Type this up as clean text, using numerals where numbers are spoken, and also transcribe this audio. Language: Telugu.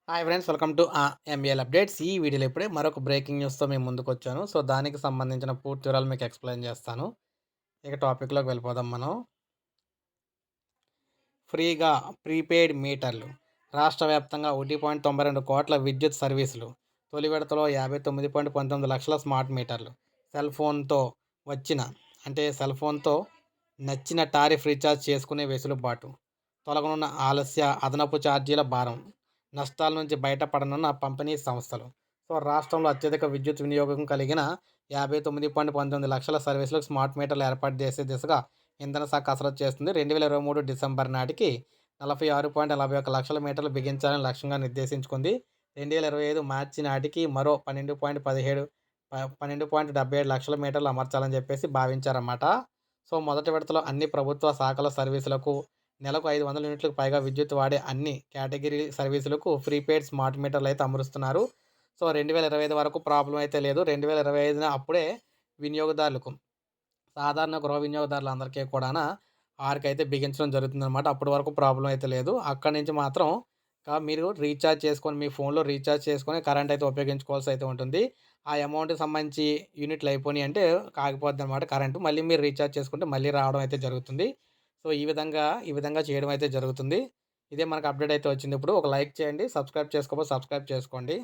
Hi friends, welcome to MBL updates. ఈ వీడియోలో ఇప్పుడే మరొక బ్రేకింగ్ న్యూస్‌తో మేము ముందుకొచ్చాను. సో, దానికి సంబంధించిన పూర్తి వివరాలు మీకు ఎక్స్‌ప్లెయిన్ చేస్తాను. ఇక టాపిక్‌లోకి వెళ్ళిపోదాం మనం. ఫ్రీగా ప్రీపెయిడ్ మీటర్లు. రాష్ట్ర వ్యాప్తంగా 1.92 కోట్ల విద్యుత్ సర్వీసులు. తొలి విడతలో 59.19 లక్షల స్మార్ట్ మీటర్లు. సెల్ ఫోన్‌తో వచ్చిన సెల్ ఫోన్‌తో నచ్చిన టారిఫ్ రీచార్జ్ చేసుకునే వెసులుబాటు. తొలగనున్న ఆలస్య, అదనపు ఛార్జీల భారం. నష్టాల నుంచి బయటపడనున్న పంపిణీ సంస్థలు. సో, రాష్ట్రంలో అత్యధిక విద్యుత్ వినియోగం కలిగిన 59.19 లక్షల సర్వీసులకు స్మార్ట్ మీటర్లు ఏర్పాటు చేసే దిశగా ఇంధన శాఖ కసరత్తు చేస్తుంది. 2023 డిసెంబర్ నాటికి 46.41 లక్షల మీటర్లు బిగించాలని లక్ష్యంగా నిర్దేశించుకుంది. 2025 మార్చి నాటికి మరో 12.77 లక్షల మీటర్లు అమర్చాలని చెప్పేసి భావించారన్నమాట. సో, మొదటి విడతలో అన్ని ప్రభుత్వ శాఖల సర్వీసులకు నెలకు 500 యూనిట్లకు పైగా విద్యుత్ వాడే అన్ని కేటగిరీ సర్వీసులకు ప్రీపెయిడ్ స్మార్ట్ మీటర్లు అయితే అమరుస్తున్నారు. సో, 2025 వరకు ప్రాబ్లమ్ అయితే లేదు. 2025 అప్పుడే వినియోగదారులకు, సాధారణ గృహ వినియోగదారులందరికీ కూడాన 6కైతే బిగించడం జరుగుతుందనమాట. అప్పటి వరకు ప్రాబ్లమ్ అయితే లేదు. అక్కడి నుంచి మాత్రం మీరు రీచార్జ్ చేసుకొని, మీ ఫోన్‌లో రీచార్జ్ చేసుకొని కరెంట్ అయితే ఉపయోగించుకోవాల్సి అయితే ఉంటుంది. ఆ అమౌంట్‌కి సంబంధించి యూనిట్లు అయిపోయినాయి అంటే ఆగిపోద్దనమాట కరెంటు. మళ్ళీ మీరు రీచార్జ్ చేసుకుంటే మళ్ళీ రావడం అయితే జరుగుతుంది. సో, ఈ విధంగా చేయడం అయితే జరుగుతుంది. ఇదే మనకు అప్డేట్ అయితే వచ్చింది ఇప్పుడు. ఒక లైక్ చేయండి. సబ్స్క్రైబ్ చేసుకోకపోతే సబ్స్క్రైబ్ చేసుకోండి.